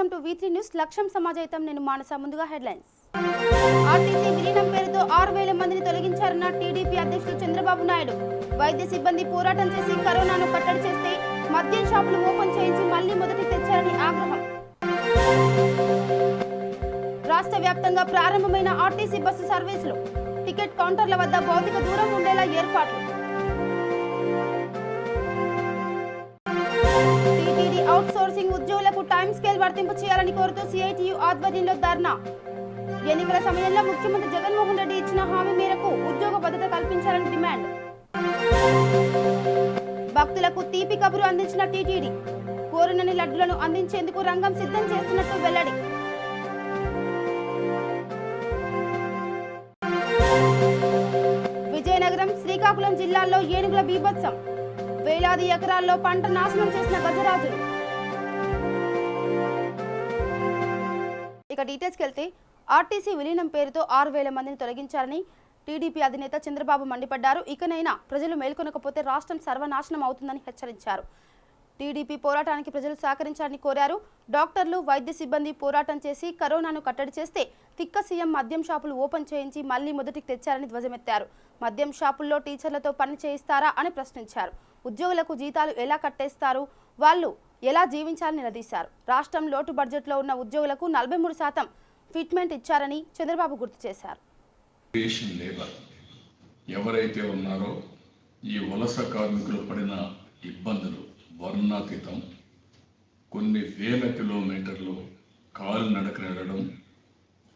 Welcome to V3 news. లక్ష్యం సమాజైతం. నేను మానస. ముందుగా హెడ్లైన్స్. ఆర్టీసీ విలీనం పేరుతో 6,000 మందిని తొలగించారన్న టీడీపీ అధ్యక్షుడు చంద్రబాబు నాయుడు. వైద్య సిబ్బంది పోరాటం చేసి కరోనాను కట్టడి చేస్తే మద్యం షాపులు ఓపెన్ చేయించి మళ్లీ మొదటికి తెచ్చారని ఆగ్రహం. రాష్ట్ర వ్యాప్తంగా ప్రారంభమైన ఆర్టీసీ బస్సు సర్వీసులు. టికెట్ కౌంటర్ల వద్ద భౌతిక దూరం ఉండేలా ఏర్పాట్లు. అవుట్ సోర్సింగ్ ఉద్యోగులకు టైం స్కేల్ వర్తింపు చేయాలని కోరుతూ సిఐటియు ఆధ్వర్యంలో ధర్నా. ఎన్నికల సమయంలో ముఖ్యమంత్రి జగన్మోహన్ రెడ్డి ఇచ్చిన హామీ మేరకు ఉద్యోగ భద్రత కల్పించాలని డిమాండ్. భక్తులకు తీపి కబురు అందించిన టీటీడీ. కోరినన్ని లడ్డులను అందించేందుకు రంగం సిద్ధం చేస్తున్నట్టు వెల్లడి. విజయనగరం, శ్రీకాకుళం జిల్లాల్లో ఏనుగుల బీభత్సం. వేలాది ఎకరాల్లో పంట నాశనం చేసిన గజరాజులు. ఇక డీటెయిల్స్కి వెళ్తే ఆర్టీసీ విలీనం పేరుతో 6,000 మందిని తొలగించారని టీడీపీ అధినేత చంద్రబాబు మండిపడ్డారు. ఇకనైనా ప్రజలు మేల్కొనకపోతే రాష్ట్రం సర్వనాశనం అవుతుందని హెచ్చరించారు. టీడీపీ పోరాటానికి ప్రజలు సహకరించాలని కోరారు. డాక్టర్లు, వైద్య సిబ్బంది పోరాటం చేసి కరోనాను కట్టడి చేస్తే తిక్క సీఎం మద్యం షాపులు ఓపెన్ చేయించి మళ్లీ మొదటికి తెచ్చారని ధ్వజమెత్తారు. మద్యం షాపుల్లో టీచర్లతో పని చేయిస్తారా అని ప్రశ్నించారు. ఉద్యోగులకు జీతాలు ఎలా కట్టేస్తారు, వాళ్ళు ఎలా జీవించాలని నిలదీశారు. రాష్ట్రం లోటు బడ్జెట్లో ఉన్న ఉద్యోగులకు 43% ఫిట్మెంట్ ఇచ్చారని చంద్రబాబు గుర్తు చేశారు. ఎవరైతే ఉన్నారో ఈ వలస కార్మికులు పడిన ఇబ్బందులు వర్ణాతీతం. కొన్ని వేల కిలోమీటర్లు కాలు నడక నడడం,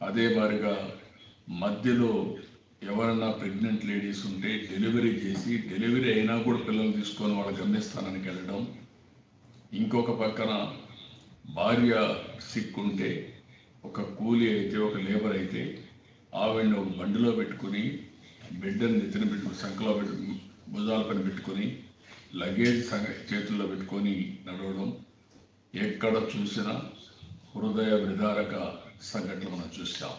అదే మాదిరిగా మధ్యలో ఎవరన్నా ప్రెగ్నెంట్ లేడీస్ ఉంటే డెలివరీ చేసి, డెలివరీ అయినా కూడా పిల్లలు తీసుకొని వాళ్ళ గమ్యస్థానానికి వెళ్ళడం. ఇంకొక పక్కన భార్య సిక్ ఉంటే, ఒక కూలీ అయితే, ఒక లేబర్ అయితే ఆవిడని ఒక బండిలో పెట్టుకుని, బిడ్డని నెత్తిన పెట్టుకుని, సంకలో భుజాల పైన పెట్టుకొని, లగేజ్ చేతుల్లో పెట్టుకొని నడవడం. ఎక్కడ చూసినా హృదయ విదారక సంఘటనలు మనం చూసాం.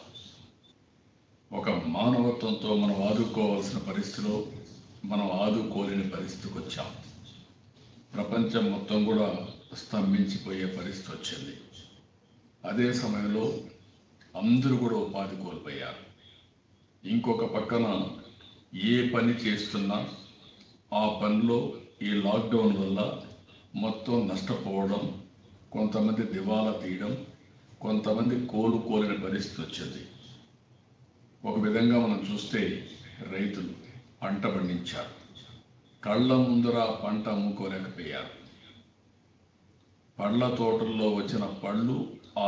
ఒక మానవత్వంతో మనం ఆదుకోవాల్సిన పరిస్థితిలో మనం ఆదుకోలేని పరిస్థితికి వచ్చాం. ప్రపంచం మొత్తం కూడా స్తంభించిపోయే పరిస్థితి వచ్చింది. అదే సమయంలో అందరూ కూడా ఉపాధి కోల్పోయారు. ఇంకొక పక్కన ఏ పని చేస్తున్నా ఆ పనిలో ఈ లాక్డౌన్ వల్ల మొత్తం నష్టపోవడం, కొంతమంది దివాలా తీయడం, కొంతమంది కోలుకోలేని పరిస్థితి వచ్చింది. ఒక విధంగా మనం చూస్తే రైతులు పంట పండించారు, కళ్ళ ముందర పంట అమ్ముకోలేకపోయారు. పళ్ళ తోటల్లో వచ్చిన పళ్ళు ఆ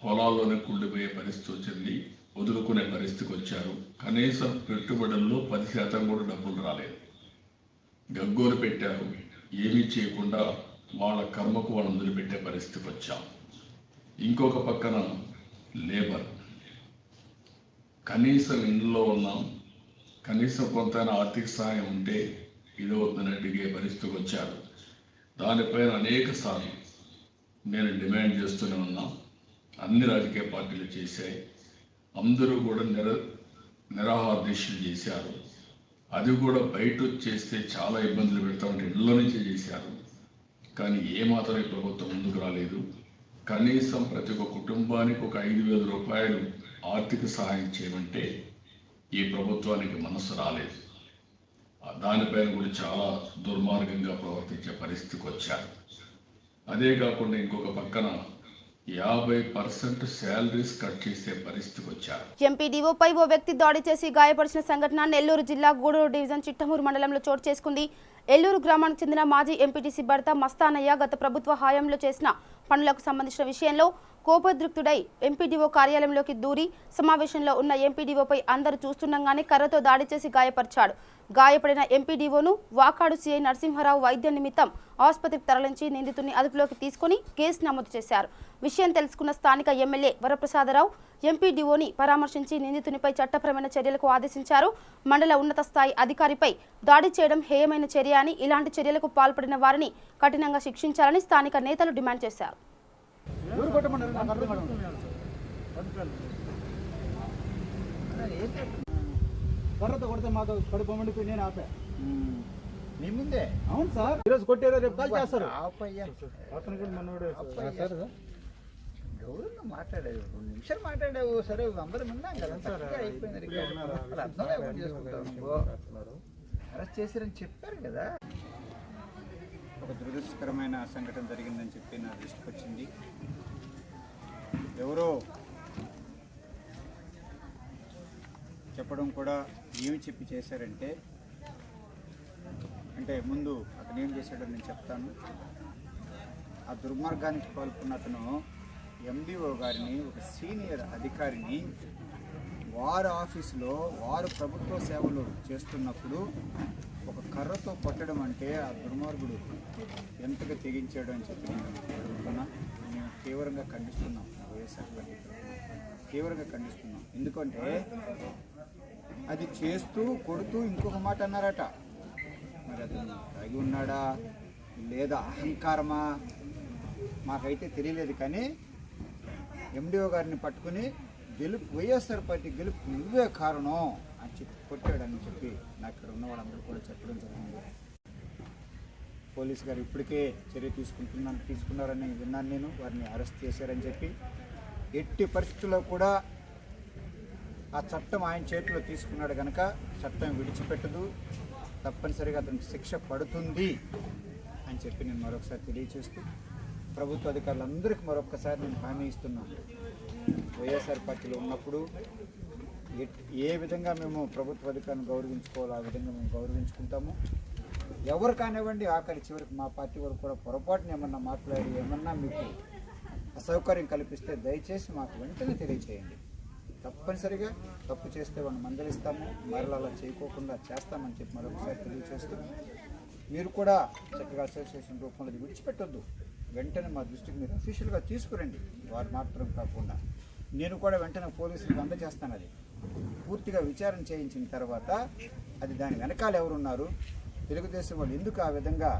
పొలాల్లోనే కుళ్ళిపోయే పరిస్థితి వచ్చింది. వదులుకునే పరిస్థితికి వచ్చారు. కనీసం పెట్టుబడుల్లో 10% కూడా డబ్బులు రాలేదు. గగ్గోలు పెట్టారు. ఏమీ చేయకుండా వాళ్ళ కర్మకు వాళ్ళని వదిలిపెట్టే పరిస్థితికి వచ్చాం. ఇంకొక పక్కన లేబర్, కనీసం ఇంట్లో ఉన్నాం, కనీసం కొంత ఆర్థిక సహాయం ఉంటే ఇదవుతుందని అడిగే పరిస్థితికి వచ్చారు. దానిపైన అనేక సార్లు నేను డిమాండ్ చేస్తూనే ఉన్నాం. అన్ని రాజకీయ పార్టీలు చేశాయి. అందరూ కూడా నిరాహార దీక్షలు చేశారు. అది కూడా బయట చేస్తే చాలా ఇబ్బందులు పెడతామంటే ఇళ్ళ నుంచే చేశారు. కానీ ఏమాత్రం ఈ ప్రభుత్వం ముందుకు రాలేదు. కనీసం ప్రతి ఒక్క కుటుంబానికి ఒక 5,000 రూపాయలు ఆర్థిక సహాయం చేయమంటే ఈ ప్రభుత్వానికి మనసు రాలేదు. దానిపైన కూడా చాలా దుర్మార్గంగా ప్రవర్తించే పరిస్థితికి వచ్చారు. అదే కాకుండా ఇంకొక పక్కన 50% శాలరీస్ కట్ చేసే పరిస్థితికి వచ్చారు. ఎంపీడీఓపై ఓ వ్యక్తి దాడి చేసి గాయపరిచిన సంఘటన నెల్లూరు జిల్లా గూడూరు డివిజన్ చిట్టమూరు మండలంలో చోటు చేసుకుంది. ఎల్లూరు గ్రామానికి చెందిన మాజీ ఎంపీటీసీ భర్త మస్తానయ్య గత ప్రభుత్వ హయాంలో చేసిన పనులకు సంబంధించిన విషయంలో కోపోద్రిక్తుడై ఎంపీడీఓ కార్యాలయంలోకి దూరి సమావేశంలో ఉన్న ఎంపీడీఓపై అందరూ చూస్తుండగానే కర్రతో దాడి చేసి గాయపరిచాడు. గాయపడిన ఎంపీడీఓను వాకాడు సీఐ నరసింహారావు వైద్య నిమిత్తం ఆసుపత్రికి తరలించి నిందితుడిని అదుపులోకి తీసుకుని కేసు నమోదు చేశారు. విషయం తెలుసుకున్న స్థానిక ఎమ్మెల్యే వరప్రసాదరావు ఎంపీడీఓని పరామర్శించి నిందితునిపై చట్టపరమైన చర్యలకు ఆదేశించారు. మండల ఉన్నత స్థాయి అధికారిపై దాడి చేయడం హేయమైన చర్య అని, ఇలాంటి చర్యలకు పాల్పడిన వారిని కఠినంగా శిక్షించాలని స్థానిక నేతలు డిమాండ్ చేశారు. కర్రతో కొడితే మాకు కడుపు మండిపోయి నేను ఆపా మీ ముందే. అవును సార్, ఈరోజు కొట్టారో రేపు కాల్ చేస్తారు. అతను కూడా మనోడే ఎవరు మాట్లాడావు 2 నిమిషాలు మాట్లాడావు, సరే అందరం విన్నాం కదా, అయిపోయింది. అర్థం లేకుండా చేసుకుంటావు, అరెస్ట్ చేశారని చెప్పారు కదా. ఒక దురదృష్టకరమైన సంఘటన జరిగిందని చెప్పి నా దృష్టికి వచ్చింది. ఎవరో చెప్పడం కూడా ఏమి చెప్పి చేశారంటే, అంటే ముందు అతను ఏం చేశాడో నేను చెప్తాను. ఆ దుర్మార్గానికి పాల్పొన్న అతను ఎండిఓ గారిని, ఒక సీనియర్ అధికారిని వారి ఆఫీసులో వారు ప్రభుత్వ సేవలు చేస్తున్నప్పుడు ఒక కర్రతో కొట్టడం అంటే ఆ దుర్మార్గుడు ఎంతగా తెగించాడు అని చెప్పి నేను అడుగుతున్నా. మేము తీవ్రంగా ఖండిస్తున్నాం, వైఎస్ఆర్ పార్టీ తీవ్రంగా ఖండిస్తున్నాం. ఎందుకంటే అది చేస్తూ కొడుతూ ఇంకొక మాట అన్నారట. మరి అతను తాగి ఉన్నాడా లేదా అహంకారమా మాకైతే తెలియలేదు, కానీ ఎండిఓ గారిని పట్టుకుని వైఎస్ఆర్ పార్టీ గెలుపు నువ్వే కారణం అని చెప్పి కొట్టాడని చెప్పి నాకు ఇక్కడ ఉన్న వాళ్ళందరూ కూడా చెప్పడం జరిగింది. పోలీసు గారు ఇప్పటికే చర్య తీసుకున్నారని విన్నాను నేను. వారిని అరెస్ట్ చేశారని చెప్పి ఎట్టి పరిస్థితుల్లో కూడా ఆ చట్టం ఆయన చేతిలో తీసుకున్నాడు కనుక చట్టం విడిచిపెట్టదు, తప్పనిసరిగా అతనికి శిక్ష పడుతుంది అని చెప్పి నేను మరొకసారి తెలియజేస్తూ ప్రభుత్వ అధికారులందరికీ మరొకసారి నేను హామీ ఇస్తున్నాను. వైఎస్ఆర్ పార్టీలో ఉన్నప్పుడు ఏ విధంగా మేము ప్రభుత్వ అధికారులను గౌరవించుకోవాలో ఆ విధంగా మేము గౌరవించుకుంటాము. ఎవరు కానివ్వండి, ఆఖరి చివరికి మా పార్టీ వరకు కూడా పొరపాటున ఏమన్నా మాట్లాడి ఏమన్నా మీకు అసౌకర్యం కల్పిస్తే దయచేసి మాకు వెంటనే తెలియచేయండి. తప్పనిసరిగా తప్పు చేస్తే వాళ్ళని మందలిస్తాము, మరలా అలా చేయకోకుండా చేస్తామని చెప్పి మరొకసారి తెలియజేస్తూ మీరు కూడా చక్కగా అసోసియేషన్ రూపంలో విడిచిపెట్టొద్దు. వెంటనే మా దృష్టికి మీరు అఫీషియల్గా తీసుకురండి. వారు మాత్రం కాకుండా నేను కూడా వెంటనే పోలీసులకు అందజేస్తాను. అది పూర్తిగా విచారణ చేయించిన తర్వాత అది దాని వెనకాల ఎవరున్నారు, తెలుగుదేశం వాళ్ళు ఎందుకు ఆ విధంగా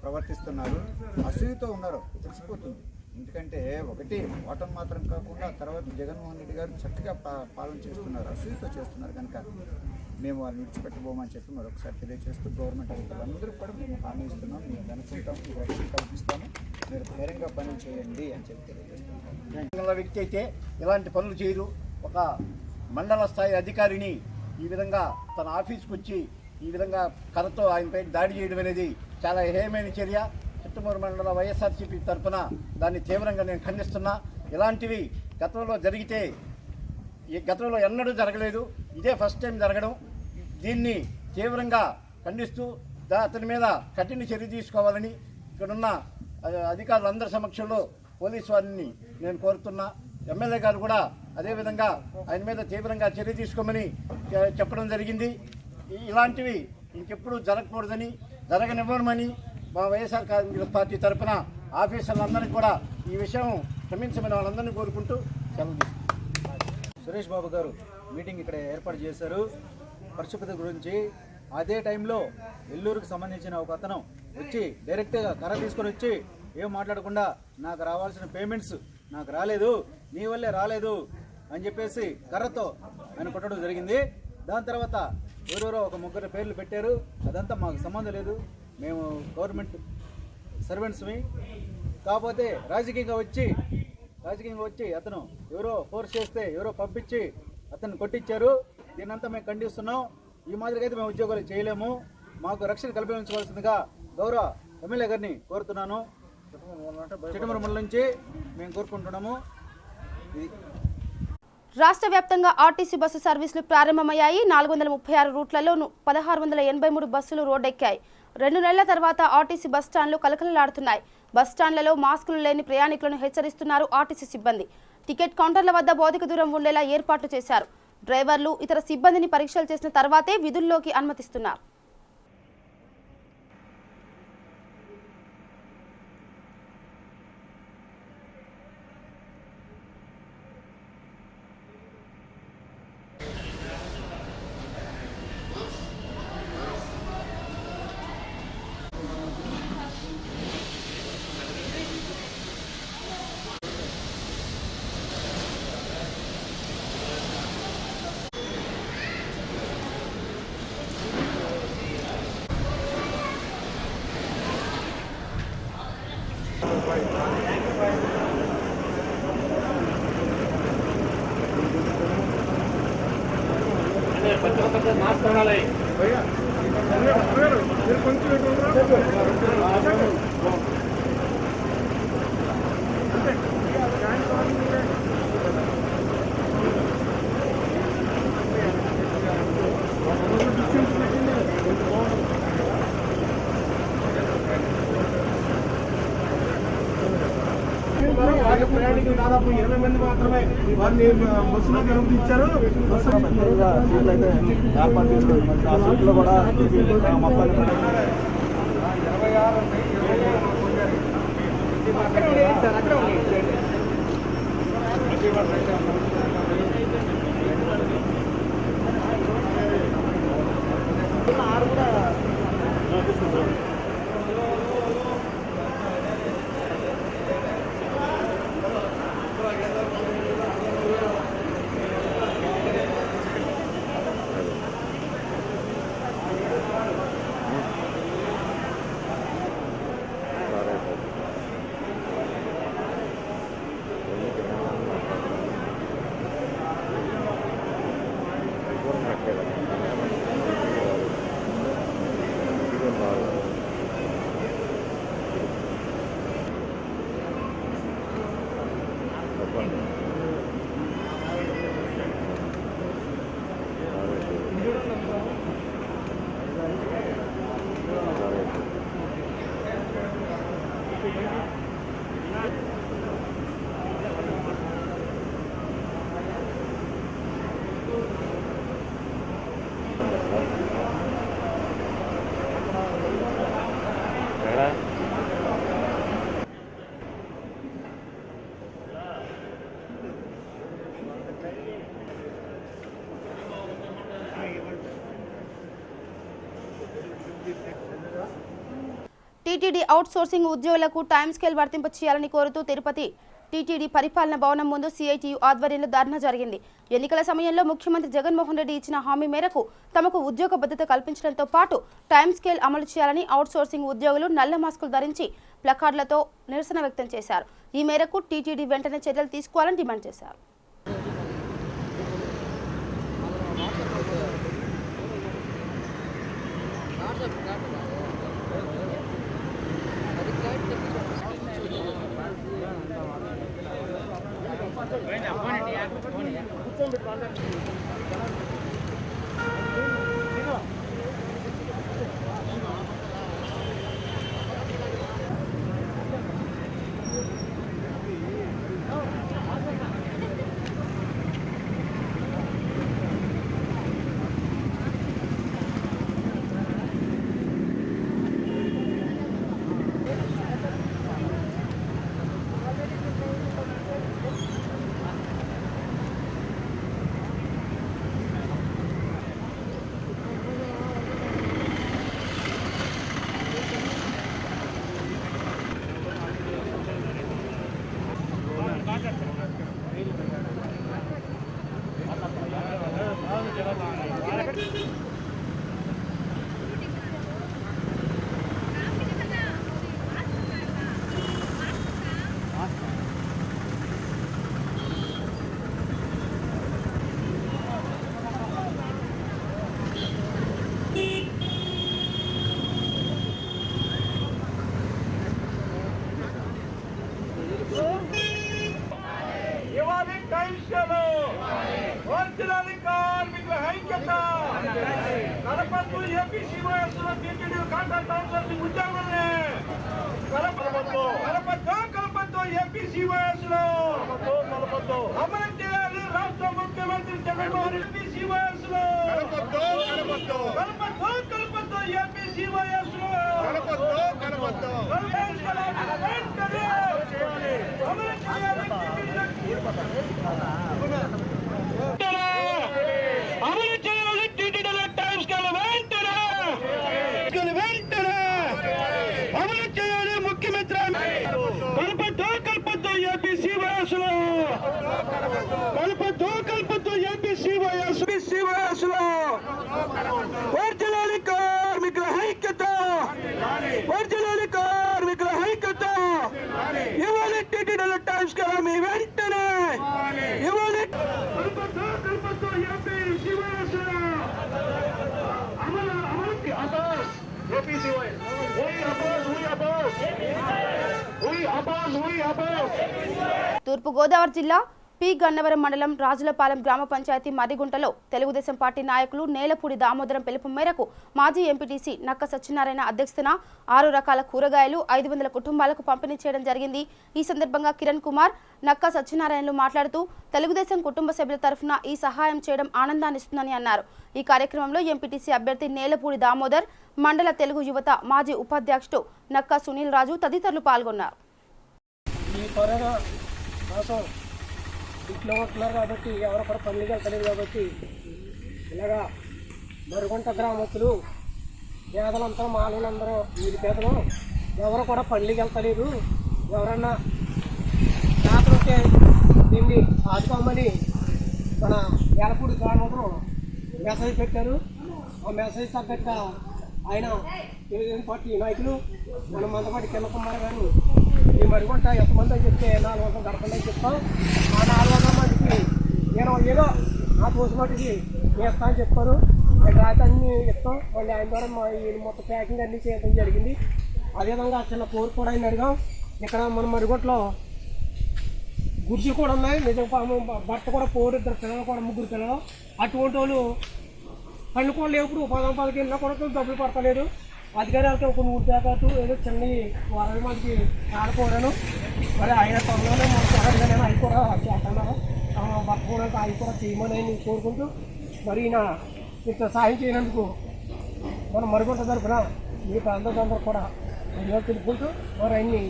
ప్రవర్తిస్తున్నారు, అసూయతో ఉన్నారో తెలిసిపోతుంది. ఎందుకంటే ఒకటి ఓటం మాత్రం కాకుండా తర్వాత జగన్మోహన్ రెడ్డి గారు చక్కగా పాలన చేస్తున్నారు, అసూయతో చేస్తున్నారు కనుక మేము వాళ్ళని విడిచిపెట్టబోమని చెప్పి మరొకసారి తెలియజేస్తూ గవర్నమెంట్ అధికారులందరూ కూడా మేము హామీ ఇస్తున్నాం, మేము అనుకుంటాం, మీకు రక్షణ కల్పిస్తాము, మీరు ధైర్యంగా పనులు చేయండి అని చెప్పి తెలియజేస్తున్నాం. వ్యక్తి అయితే ఇలాంటి పనులు చేయరు. ఒక మండల స్థాయి అధికారిని ఈ విధంగా తన ఆఫీస్కి వచ్చి ఈ విధంగా కర్రతో ఆయనపై దాడి చేయడం అనేది చాలా హేయమైన చర్య. చిట్టమూరు మండల వైఎస్ఆర్సీపీ తరఫున దాన్ని తీవ్రంగా నేను ఖండిస్తున్నా. ఇలాంటివి గతంలో జరిగితే గతంలో ఎన్నడూ జరగలేదు, ఇదే ఫస్ట్ టైం జరగడం. దీన్ని తీవ్రంగా ఖండిస్తూ అతని మీద కఠిన చర్య తీసుకోవాలని ఇక్కడున్న అధికారులందరి సమక్షంలో పోలీసు వారిని నేను కోరుతున్నా. ఎమ్మెల్యే గారు కూడా అదేవిధంగా ఆయన మీద తీవ్రంగా చర్య తీసుకోమని చెప్పడం జరిగింది. ఇలాంటివి ఇంకెప్పుడు జరగకూడదని, జరగనివ్వమని మా వైఎస్ఆర్ కాంగ్రెస్ పార్టీ తరఫున ఆఫీసర్లందరికీ కూడా ఈ విషయం క్షమించమని వాళ్ళందరినీ కోరుకుంటూ సెలవు తీసుకుంటాం. సురేష్ బాబు గారు మీటింగ్ ఇక్కడ ఏర్పాటు చేశారు పరిశుభ్రత గురించి. అదే టైంలో ఎల్లూరుకు సంబంధించిన ఒక అతను వచ్చి డైరెక్ట్గా కర్ర తీసుకొని వచ్చి ఏం మాట్లాడకుండా నాకు రావాల్సిన పేమెంట్స్ నాకు రాలేదు, నీ వల్లే రాలేదు అని చెప్పేసి కర్రతో ఆయన కొట్టడం జరిగింది. దాని తర్వాత ఎవరెవరో ఒక 3 పేర్లు పెట్టారు. అదంతా మాకు సంబంధం లేదు, మేము గవర్నమెంట్ సర్వెంట్స్మి. కాకపోతే రాజకీయంగా వచ్చి అతను ఎవరో ఫోర్స్ చేస్తే ఎవరో పంపించి అతన్ని కొట్టించారు. దీన్నంతా మేము ఖండిస్తున్నాం. ఈ మాదిరిగా అయితే మేము ఉద్యోగాలు చేయలేము. మాకు రక్షణ కల్పించవలసిందిగా గౌరవ ఎమ్మెల్యే గారిని కోరుతున్నాను. చిట్టమూరు మండలం నుంచి మేము కోరుకుంటున్నాము. రాష్ట్ర వ్యాప్తంగా ఆర్టీసీ బస్సు సర్వీసులు ప్రారంభమయ్యాయి. 436 రూట్లలో 1683 బస్సులు రోడ్డెక్కాయి. 2 నెలల తర్వాత ఆర్టీసీ బస్టాండ్లు కలకలలాడుతున్నాయి. బస్టాండ్లలో మాస్కులు లేని ప్రయాణికులను హెచ్చరిస్తున్నారు ఆర్టీసీ సిబ్బంది. టికెట్ కౌంటర్ల వద్ద భౌతిక దూరం ఉండేలా ఏర్పాట్లు చేశారు. డ్రైవర్లు ఇతర సిబ్బందిని పరీక్షలు చేసిన తర్వాతే విధుల్లోకి అనుమతిస్తున్నారు. ప్రయాణికులు దాదాపు 20 మంది మాత్రమే వారిని బస్సులోకి అనుమతించారు. టీటీడీ అవుట్ సోర్సింగ్ ఉద్యోగులకు టైం స్కేల్ వర్తింప చేయాలని కోరుతూ తిరుపతి టీటీడీ పరిపాలన భవనం ముందు సిఐటియు ఆధ్వర్యంలో ధర్నా జరిగింది. ఎన్నికల సమయంలో ముఖ్యమంత్రి జగన్మోహన్ రెడ్డి ఇచ్చిన హామీ మేరకు తమకు ఉద్యోగ భద్రత కల్పించడంతో పాటు టైం స్కేల్ అమలు చేయాలని అవుట్ సోర్సింగ్ ఉద్యోగులు నల్ల మాస్కులు ధరించి ప్లకార్డులతో నిరసన వ్యక్తం చేశారు. ఈ మేరకు టీటీడీ వెంటనే చర్యలు తీసుకోవాలని డిమాండ్ చేశారు. రాష్ట్ర ముఖ్యమంత్రి జగన్మోహన్ రెడ్డి అమలు చేయాలి. టీటీడీలో టైం స్కేల్ వెంటనే అమలు చేయాలి. ముఖ్యమంత్రి కల్పద్దు ఏపీసీ వయసులో ఏపీసీ వయసులో వర్ధిల్లాలి కార్మికుల ఐక్యత. తూర్పుగోదావరి జిల్లా పి గన్నవరం మండలం రాజులపాలెం గ్రామ పంచాయతీ మర్రిగుంటలో తెలుగుదేశం పార్టీ నాయకులు నేలపూడి దామోదరం పిలుపు మేరకు మాజీ ఎంపీటీసీ నక్క సత్యనారాయణ అధ్యక్షతన 6 రకాల కూరగాయలు 500 కుటుంబాలకు పంపిణీ చేయడం జరిగింది. ఈ సందర్భంగా కిరణ్ కుమార్, నక్క సత్యనారాయణలు మాట్లాడుతూ తెలుగుదేశం కుటుంబ సభ్యుల తరఫున ఈ సహాయం చేయడం ఆనందాన్నిస్తుందని అన్నారు. ఈ కార్యక్రమంలో ఎంపీటీసీ అభ్యర్థి నేలపూడి దామోదర్, మండల తెలుగు యువత మాజీ ఉపాధ్యక్షుడు నక్క సునీల్ రాజు తదితరులు పాల్గొన్నారు. ఇంట్లో ఉంటున్నారు కాబట్టి ఎవరు కూడా పనులు వెళ్తలేదు కాబట్టి ఇలాగా మరుగుంట గ్రామస్తులు పేదలంతా మాలందరూ వీరి పేదలు ఎవరు కూడా పనులకి వెళ్తలేదు. ఎవరన్నా రాత్రి దీన్ని ఆదుకోమని మన ఏలపూడి గ్రామంలో మెసేజ్ పెట్టారు. ఆ మెసేజ్ తగ్గట్టు ఆయన తెలుగుదేశం పార్టీ నాయకులు మన మందపాటి కింద కుమార్ గారు ఈ మరిగొంట ఎంతమంది అని చెప్తే 400 గడపండి అని చెప్తాం. ఆ 400 మందికి నేను ఏదో నా తోసి మట్టికి వేస్తా అని చెప్పారు. రాజధాని ఇస్తాం. మళ్ళీ ఆయన ద్వారా మా ఈ మొత్తం ప్యాకింగ్ అన్నీ చేయడం జరిగింది. అదేవిధంగా చిన్న కోరు కూడా ఆయన అడిగాం. ఇక్కడ మన మరిగొంటలో గుర్జీ కూడా ఉన్నాయి. నిజం భర్త కూడా పోరు, 2 పిల్లలు కూడా 3 పిల్లలు. అటువంటి వాళ్ళు పండుకోళ్ళు ఎప్పుడు 10 వెళ్ళినా కూడా డబ్బులు పడతలేదు. అధికారులతో ఒక 3 ప్యాకెట్లు ఏదో చిన్న 20 మందికి ఆడుకోవడాను. మరి ఆయన త్వరలోనే నేను అవి కూడా చేస్తున్నాను. పట్టుకోవడానికి అవి కూడా చేయమని కోరుకుంటూ మరి ఈయన ఇంత సాయం చేయనందుకు మనం మరుగుంట తరఫున మీ ప్రాంతాలందరూ కూడా తెలుపుకుంటూ మరి అన్ని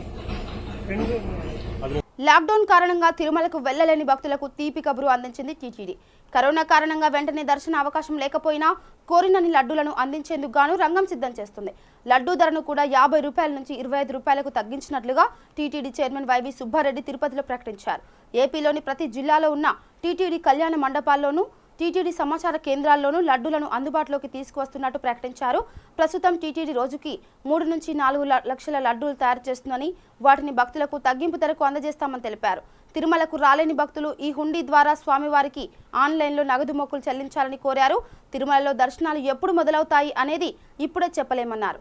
లాక్డౌన్ కారణంగా తిరుమలకు వెళ్లలేని భక్తులకు తీపి కబురు అందించింది టీటీడీ. కరోనా కారణంగా వెంటనే దర్శన అవకాశం లేకపోయినా కోరినన్ని లడ్డూలను అందించేందుకు గాను రంగం సిద్ధం చేస్తుంది. లడ్డూ ధరను కూడా 50 రూపాయల నుంచి 25 రూపాయలకు తగ్గించినట్లుగా టీటీడీ చైర్మన్ వైవి సుబ్బారెడ్డి తిరుపతిలో ప్రకటించారు. ఏపీలోని ప్రతి జిల్లాలో ఉన్న టీటీడీ కళ్యాణ మండపాల్లోనూ టీటీడీ సమాచార కేంద్రాల్లోనూ లడ్డూలను అందుబాటులోకి తీసుకువస్తున్నట్టు ప్రకటించారు. ప్రస్తుతం టీటీడీ రోజుకి 3 నుంచి 4 లక్షల లడ్డూలు తయారు చేస్తుందని, వాటిని భక్తులకు తగ్గింపు ధరకు అందజేస్తామని తెలిపారు. తిరుమలకు రాలేని భక్తులు ఈ హుండీ ద్వారా స్వామివారికి ఆన్లైన్లో నగదు మొక్కులు చెల్లించాలని కోరారు. తిరుమలలో దర్శనాలు ఎప్పుడు మొదలవుతాయి అనేది ఇప్పుడే చెప్పలేమన్నారు.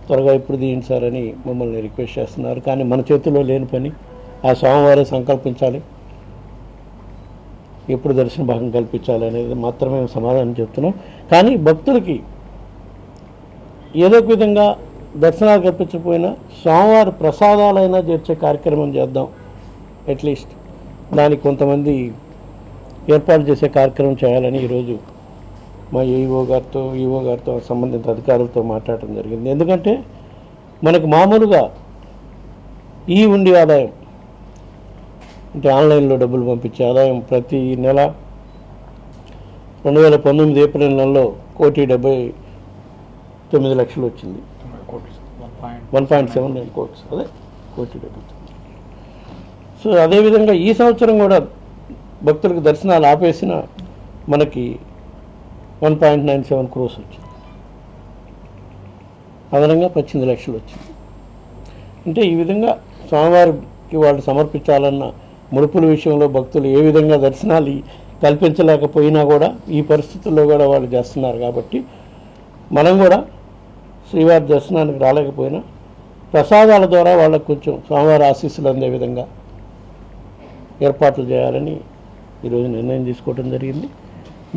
త్వరగా ఇప్పుడు తీయించాలని మమ్మల్ని రిక్వెస్ట్ చేస్తున్నారు. కానీ మన చేతిలో లేని పని ఆ స్వామివారే సంకల్పించాలి. ఎప్పుడు దర్శన భాగం కల్పించాలి అనేది మాత్రమే సమాధానం చెప్తున్నాం. కానీ భక్తులకి ఏదో ఒక విధంగా దర్శనాలు కల్పించకపోయినా స్వామివారి ప్రసాదాలైనా చేర్చే కార్యక్రమం చేద్దాం. అట్లీస్ట్ దానికి కొంతమంది ఏర్పాటు చేసే కార్యక్రమం చేయాలని ఈరోజు మా ఈఓ గారితో సంబంధిత అధికారులతో మాట్లాడటం జరిగింది. ఎందుకంటే మనకు మామూలుగా ఈ ఉండి ఆదాయం అంటే ఆన్లైన్లో డబ్బులు పంపించే ఆదాయం ప్రతి నెల 2019 ఏప్రిల్ నెలలో 1,79,00,000 వచ్చింది. 1.79 కోట్స్, అదే 1,79,00,000. సో అదేవిధంగా ఈ సంవత్సరం కూడా భక్తులకు దర్శనాలు ఆపేసిన మనకి 1.97 crores వచ్చింది. అదనంగా 18 లక్షలు వచ్చింది. అంటే ఈ విధంగా స్వామివారికి వాళ్ళు సమర్పించాలన్న ముడుపుల విషయంలో భక్తులు ఏ విధంగా దర్శనాలు కల్పించలేకపోయినా కూడా ఈ పరిస్థితుల్లో కూడా వాళ్ళు చేస్తున్నారు. కాబట్టి మనం కూడా శ్రీవారి దర్శనానికి రాలేకపోయినా ప్రసాదాల ద్వారా వాళ్ళకు కొంచెం స్వామివారి ఆశీస్సులు అందే విధంగా ఏర్పాట్లు చేయాలని ఈరోజు నిర్ణయం తీసుకోవడం జరిగింది.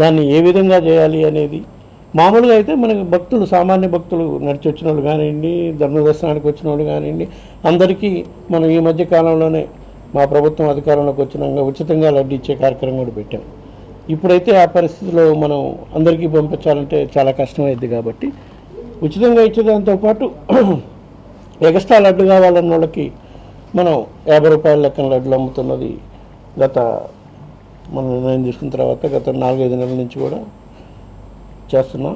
దాన్ని ఏ విధంగా చేయాలి అనేది మామూలుగా అయితే మనకి భక్తులు, సామాన్య భక్తులు నడిచి వచ్చిన వాళ్ళు కానివ్వండి, ధర్మదర్శనానికి వచ్చిన వాళ్ళు కానివ్వండి, అందరికీ మనం ఈ మధ్య కాలంలోనే మా ప్రభుత్వం అధికారంలోకి వచ్చినాక ఉచితంగా లడ్డు ఇచ్చే కార్యక్రమం కూడా పెట్టాం. ఇప్పుడైతే ఆ పరిస్థితిలో మనం అందరికీ పంపించాలంటే చాలా కష్టమైంది. కాబట్టి ఉచితంగా ఇచ్చేదాంతో పాటు ఎక్స్ట్రా లడ్డు కావాలన్న వాళ్ళకి మనం 50 రూపాయల లెక్కన లడ్డులు అమ్ముతున్నది మనం నిర్ణయం తీసుకున్న తర్వాత గత 4-5 నెలల నుంచి కూడా చేస్తున్నాం.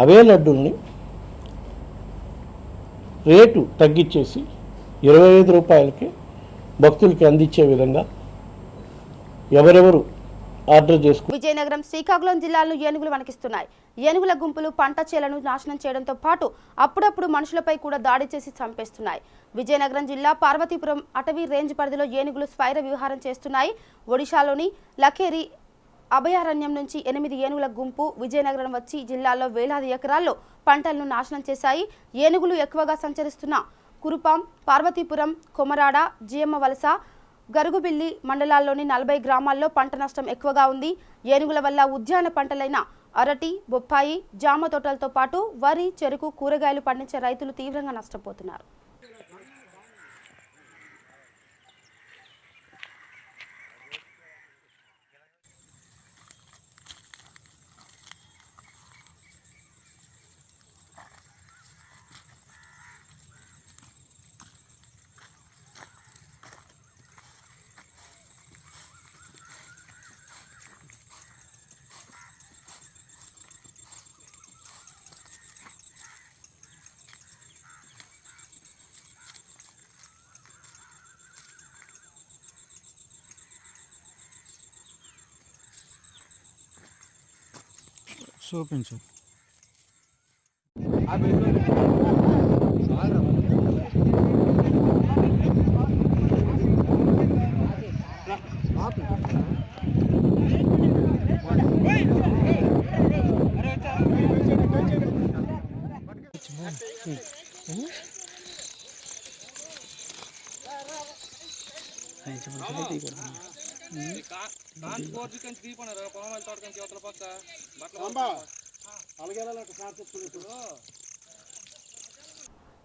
అవే లడ్డూల్ని రేటు తగ్గించేసి 25 రూపాయలకి భక్తులకి అందించే విధంగా ఎవరెవరు ఆర్డర్ చేసుకు. విజయనగరం, శ్రీకాకుళం జిల్లాలను ఏనుగులు వణికిస్తున్నాయి. ఏనుగుల గుంపులు పంట చేలను నాశనం చేయడంతో పాటు అప్పుడప్పుడు మనుషులపై కూడా దాడి చేసి చంపేస్తున్నాయి. విజయనగరం జిల్లా పార్వతీపురం అటవీ రేంజ్ పరిధిలో ఏనుగులు స్వైర విహారం చేస్తున్నాయి. ఒడిశాలోని లఖేరి అభయారణ్యం నుంచి 8 ఏనుగుల గుంపు విజయనగరం వచ్చి జిల్లాలో వేలాది ఎకరాల్లో పంటలను నాశనం చేశాయి. ఏనుగులు ఎక్కువగా సంచరిస్తున్న కురుపాం, పార్వతీపురం, కొమరాడ, జియమ్మవలస, గరుగుబిల్లి మండలాల్లోని 40 గ్రామాల్లో పంట నష్టం ఎక్కువగా ఉంది. ఏనుగుల వల్ల ఉద్యాన పంటలైన అరటి, బొప్పాయి, జామ తోటలతో పాటు వరి, చెరుకు, కూరగాయలు పండించే రైతులు తీవ్రంగా నష్టపోతున్నారు. చూపించు.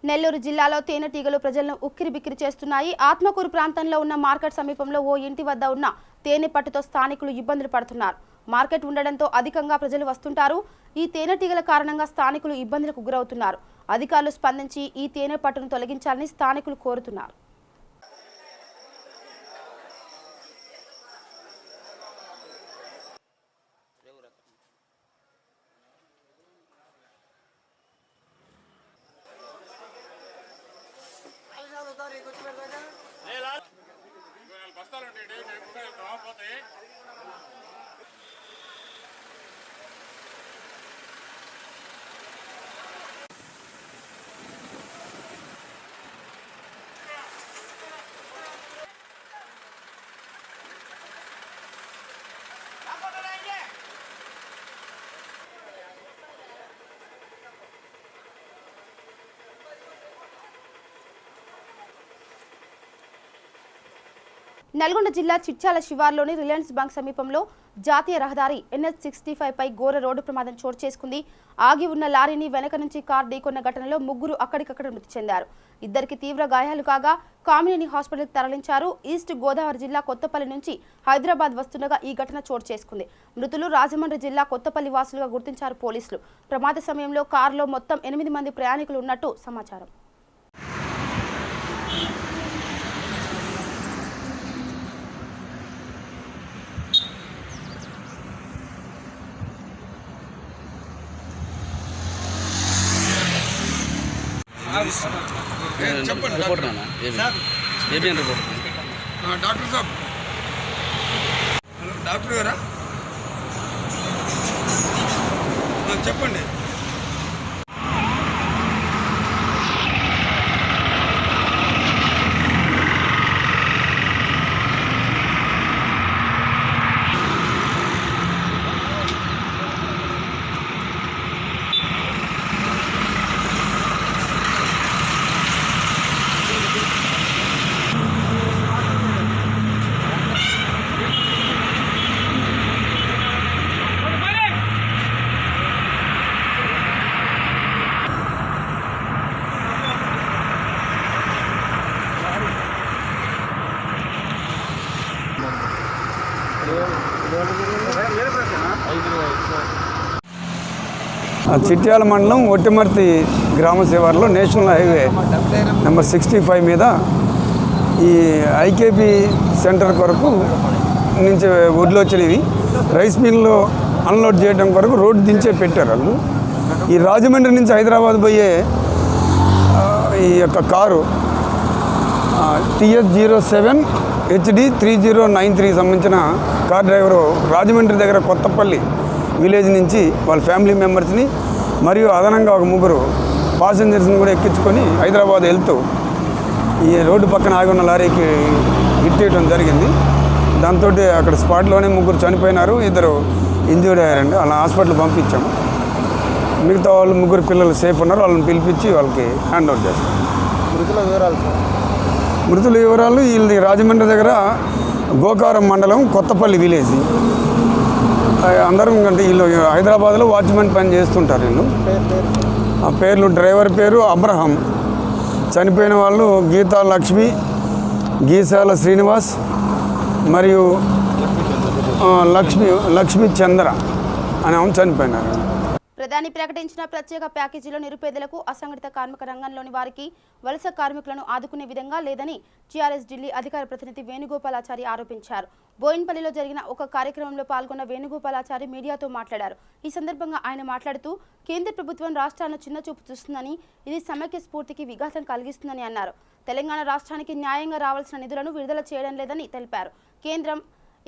నెల్లూరు జిల్లాలో తేనెటీగలు ప్రజలను ఉక్కిరిబిక్కిరి చేస్తున్నాయి. ఆత్మకూరు ప్రాంతంలో ఉన్న మార్కెట్ సమీపంలో ఓ ఇంటి వద్ద ఉన్న తేనె పట్టుతో స్థానికులు ఇబ్బందులు పడుతున్నారు. మార్కెట్ ఉండడంతో అధికంగా ప్రజలు వస్తుంటారు. ఈ తేనెటీగల కారణంగా స్థానికులు ఇబ్బందులకు గురవుతున్నారు. అధికారులు స్పందించి ఈ తేనె పట్టును తొలగించాలని స్థానికులు కోరుతున్నారు. నల్గొండ జిల్లా చిట్యాల శివార్లోని రిలయన్స్ బ్యాంక్ సమీపంలో జాతీయ రహదారి NH65 పై ఘోర రోడ్డు ప్రమాదం చోటు చేసుకుంది. ఆగి ఉన్న లారీని వెనక నుంచి కారు ఢీకొన్న ఘటనలో 3 అక్కడికక్కడ మృతి చెందారు. 2కి తీవ్ర గాయాలు కాగా కామినేని హాస్పిటల్కి తరలించారు. ఈస్ట్ గోదావరి జిల్లా కొత్తపల్లి నుంచి హైదరాబాద్ వస్తుండగా ఈ ఘటన చోటు చేసుకుంది. మృతులు రాజమండ్రి జిల్లా కొత్తపల్లి వాసులుగా గుర్తించారు పోలీసులు. ప్రమాద సమయంలో కారులో మొత్తం 8 మంది ప్రయాణికులు ఉన్నట్టు సమాచారం. Report ABN report. డాక్టర్ సాబ్, హలో డాక్టర్ గారా, చెప్పండి. చిట్యాల మండలం ఒట్టిమర్తి గ్రామ శివారులో నేషనల్ హైవే నెంబర్ 65 మీద ఈ ఐకేపీ సెంటర్ కొరకు నుంచి వడ్లు వచ్చినవి రైస్ మిల్లో అన్లోడ్ చేయడం కొరకు రోడ్డు దించే పెట్టారు వాళ్ళు. ఈ రాజమండ్రి నుంచి హైదరాబాద్ పోయే ఈ యొక్క కారు TS07 HD 3093 సంబంధించిన కార్ డ్రైవరు రాజమండ్రి దగ్గర కొత్తపల్లి విలేజ్ నుంచి వాళ్ళ ఫ్యామిలీ మెంబర్స్ని మరియు అదనంగా ఒక 3 పాసెంజర్స్ని కూడా ఎక్కించుకొని హైదరాబాద్ వెళ్తూ ఈ రోడ్డు పక్కన ఆగి ఉన్న లారీకి హిట్ చేయడం జరిగింది. దాంతో అక్కడ స్పాట్లోనే 3 చనిపోయినారు, 2 ఇంజ్యూర్డ్ అయ్యారండి. వాళ్ళ హాస్పిటల్ పంపించాము. మిగతా వాళ్ళు 3 పిల్లలు సేఫ్ ఉన్నారు. వాళ్ళని పిలిపించి వాళ్ళకి హ్యాండ్ ఓవర్ చేస్తాం. మృతుల వివరాలు వీళ్ళది రాజమండ్రి దగ్గర గోకారం మండలం కొత్తపల్లి విలేజ్. అందరం అంటే వీళ్ళు హైదరాబాద్లో వాచ్మెన్ పని చేస్తుంటారు. వీళ్ళు ఆ పేర్లు డ్రైవర్ పేరు అబ్రహం, చనిపోయిన వాళ్ళు గీతా లక్ష్మి, గీసాల శ్రీనివాస్ మరియు లక్ష్మి చంద్ర అని ఆమె చనిపోయినారు. ప్రధాని ప్రకటించిన ప్రత్యేక ప్యాకేజీలో నిరుపేదలకు, అసంఘటిత కార్మిక రంగంలోని వారికి, వలస కార్మికులను ఆదుకునే విధంగా లేదని టీఆర్ఎస్ ఢిల్లీ అధికార ప్రతినిధి వేణుగోపాలాచారి ఆరోపించారు. బోయిన్పల్లిలో జరిగిన ఒక కార్యక్రమంలో పాల్గొన్న వేణుగోపాలాచారి మీడియాతో మాట్లాడారు. ఈ సందర్భంగా ఆయన మాట్లాడుతూ కేంద్ర ప్రభుత్వం రాష్ట్రాలను చిన్నచూపు చూస్తుందని, ఇది సమైక్య స్ఫూర్తికి విఘాతం కలిగిస్తుందని అన్నారు. తెలంగాణ రాష్ట్రానికి న్యాయంగా రావాల్సిన నిధులను విడుదల చేయడం లేదని తెలిపారు. కేంద్రం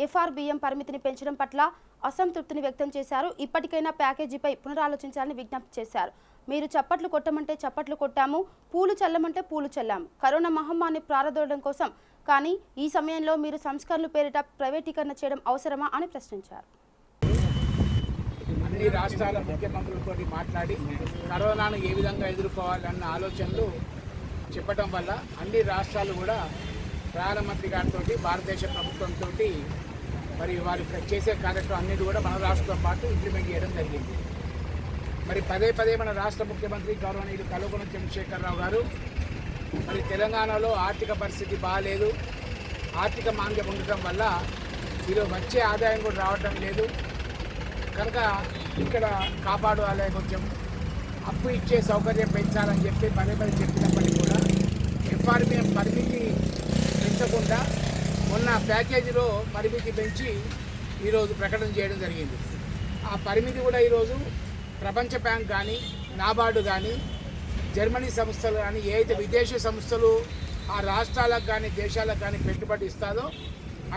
FRBM పరిమితిని పెంచడం పట్ల అసంతృప్తిని వ్యక్తం చేశారు. ఇప్పటికైనా ప్యాకేజీపై పునరాలోచించాలని విజ్ఞప్తి చేశారు. మీరు చప్పట్లు కొట్టమంటే చప్పట్లు కొట్టాము, పూలు చల్లమంటే పూలు చల్లాము, కరోనా మహమ్మారిని ప్రారదోడడం కోసం. కానీ ఈ సమయంలో మీరు సంస్కరణలు పేరిట ప్రైవేటీకరణ చేయడం అవసరమా అని ప్రశ్నించారు. అన్ని రాష్ట్రాల ముఖ్యమంత్రులతో మాట్లాడి కరోనాను ఏ విధంగా ఎదుర్కోవాలన్న ఆలోచనలు చెప్పడం వల్ల అన్ని రాష్ట్రాలు కూడా ప్రధానమంత్రి గారితో, భారతదేశ ప్రభుత్వంతో మరి వారు చేసే కార్యక్రమం అన్నిటి కూడా మన రాష్ట్రంతో పాటు ఇంప్లిమెంట్ చేయడం జరిగింది. మరి పదే మన రాష్ట్ర ముఖ్యమంత్రి గౌరవనీయులు కల్వకుంట్ల చంద్రశేఖరరావు గారు మరి తెలంగాణలో ఆర్థిక పరిస్థితి బాగాలేదు, ఆర్థిక మాంద్యం ఉండటం వల్ల ఈరోజు వచ్చే ఆదాయం కూడా రావటం లేదు కనుక ఇక్కడ కాపాడాలి, కొంచెం అప్పు ఇచ్చే సౌకర్యం పెంచాలని చెప్పి పదే చెప్పినప్పటికీ కూడా FRBM పరిమితి పెంచకుండా మొన్న ప్యాకేజీలో పరిమితి పెంచి ఈరోజు ప్రకటన చేయడం జరిగింది. ఆ పరిమితి కూడా ఈరోజు ప్రపంచ బ్యాంక్ కానీ, నాబార్డు కానీ, జర్మనీ సంస్థలు కానీ, ఏ అయితే విదేశీ సంస్థలు ఆ రాష్ట్రాలకు కానీ దేశాలకు కానీ పెట్టుబడి ఇస్తాదో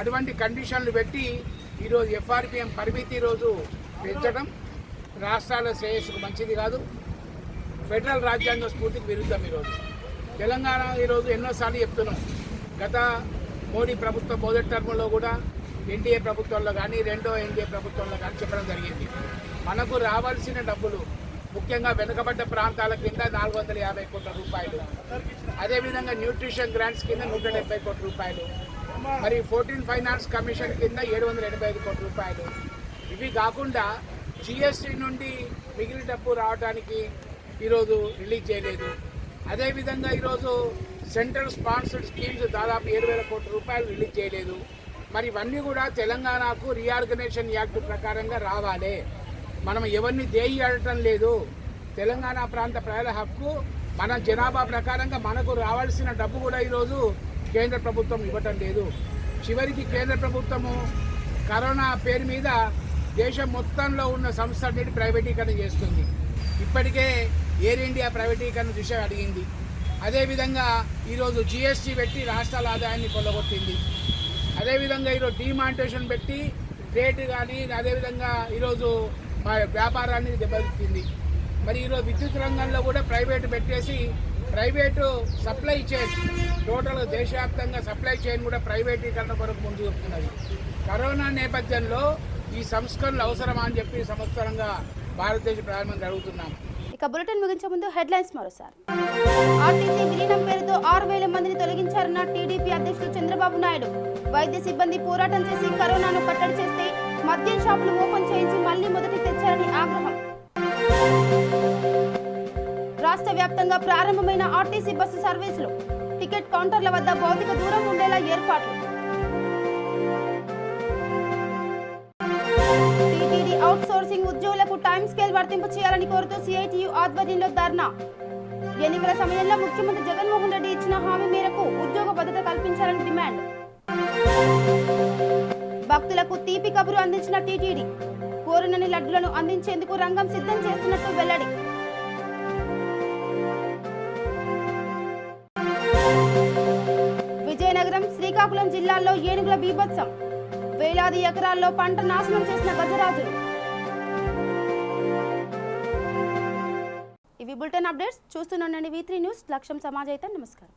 అటువంటి కండిషన్లు పెట్టి ఈరోజు FRBM పరిమితి ఈరోజు పెంచడం రాష్ట్రాల శ్రేయస్సుకు మంచిది కాదు, ఫెడరల్ రాజ్యాంగ స్ఫూర్తికి విరుద్ధం. ఈరోజు తెలంగాణ ఈరోజు ఎన్నోసార్లు చెప్తున్నాం, గత మోడీ ప్రభుత్వం మొదటి టర్మ్లో కూడా ఎన్డీఏ ప్రభుత్వంలో కానీ, రెండో ఎన్డీఏ ప్రభుత్వంలో కానీ చెప్పడం జరిగింది. మనకు రావాల్సిన డబ్బులు ముఖ్యంగా వెనుకబడ్డ ప్రాంతాల కింద 450 కోట్ల రూపాయలు, అదేవిధంగా న్యూట్రిషన్ గ్రాంట్స్ కింద 170 కోట్ల రూపాయలు, మరి 14 ఫైనాన్స్ కమిషన్ కింద 785 కోట్ల రూపాయలు. ఇవి కాకుండా GST నుండి మిగిలిన డబ్బు రావడానికి ఈరోజు రిలీజ్ చేయలేదు. అదేవిధంగా ఈరోజు సెంట్రల్ స్పాన్సర్డ్ స్కీమ్స్ దాదాపు 7,000 కోట్ల రూపాయలు రిలీజ్ చేయలేదు. మరి ఇవన్నీ కూడా తెలంగాణకు రీఆర్గనైజేషన్ యాక్ట్ ప్రకారంగా రావాలి. మనం ఎవరిని దేయి అడటం లేదు. తెలంగాణ ప్రాంత ప్రజల హక్కు, మన జనాభా ప్రకారంగా మనకు రావాల్సిన డబ్బు కూడా ఈరోజు కేంద్ర ప్రభుత్వం ఇవ్వటం లేదు. చివరికి కేంద్ర ప్రభుత్వము కరోనా పేరు మీద దేశం మొత్తంలో ఉన్న సంస్థలన్నిటి ప్రైవేటీకరణ చేస్తుంది. ఇప్పటికే ఎయిర్ ఇండియా ప్రైవేటీకరణ దిశ అడిగింది. అదేవిధంగా ఈరోజు GST పెట్టి రాష్ట్రాల ఆదాయాన్ని కొల్లగొట్టింది. అదేవిధంగా ఈరోజు డిమానిటేషన్ పెట్టి ట్రేడ్ కానీ, అదేవిధంగా ఈరోజు వ్యాపారాన్ని దెబ్బతింది. మరి ఈరోజు విద్యుత్ రంగంలో కూడా ప్రైవేటు పెట్టేసి ప్రైవేటు సప్లై చైన్, టోటల్ దేశవ్యాప్తంగా సప్లై చైన్ కూడా ప్రైవేటీకరణ కొరకు ముందు చెప్తున్నది. కరోనా నేపథ్యంలో ఈ సంస్కరణలు అవసరమా అని చెప్పి సంవత్సరంగా భారతదేశ ప్రధానమంత్రి అడుగుతున్నాం. ఇక బులెటిన్ ముగించే ముందు హెడ్లైన్స్ మరోసారి. ఆర్టీసీ విలీనం పేరుతో 6,000 మందిని తొలగించారన్న టీడీపీ అధ్యక్షుడు చంద్రబాబు నాయుడు. వైద్య సిబ్బంది పోరాటం చేసి కరోనాను కట్టడి చేస్తే మద్యం షాపులు ఓపెన్ చేయించి మళ్లీ మొదటి తెచ్చారని ఆగ్రహం. రాష్ట్ర వ్యాప్తంగా ప్రారంభమైన ఆర్టీసీ బస్సు సర్వీసులు, టికెట్ కౌంటర్ల వద్ద భౌతిక దూరం ఉండేలా ఏర్పాట్లు. టీటీడీ అవుట్ సోర్సింగ్ ఉద్యోగులకు టైం స్కేల్ వర్తింపు చేయాలని కోరుతూ CITU ఆధ్వర్యంలో ధర్నా. ఎన్నికల సమయంలో ముఖ్యమంత్రి జగన్మోహన్ రెడ్డి ఇచ్చిన హామీ మేరకు ఉద్యోగ భద్రత కల్పించాలని డిమాండ్. భక్తులకు తీపి కబురు అందించిన టీటీడీ, కోరినన్ని లడ్డులను అందించేందుకు రంగం సిద్ధం చేస్తున్నట్టు వెల్లడి. విజయనగరం, శ్రీకాకుళం జిల్లాల్లో ఏనుగుల బీభత్సం, వేలాది ఎకరాల్లో పంట నాశనం చేసిన గజరాజులు. ఇవి బులెటిన్ అప్డేట్స్. చూస్తూనే ఉండండి V3 న్యూస్. లక్ష్యం సమాజైతే. నమస్కారం.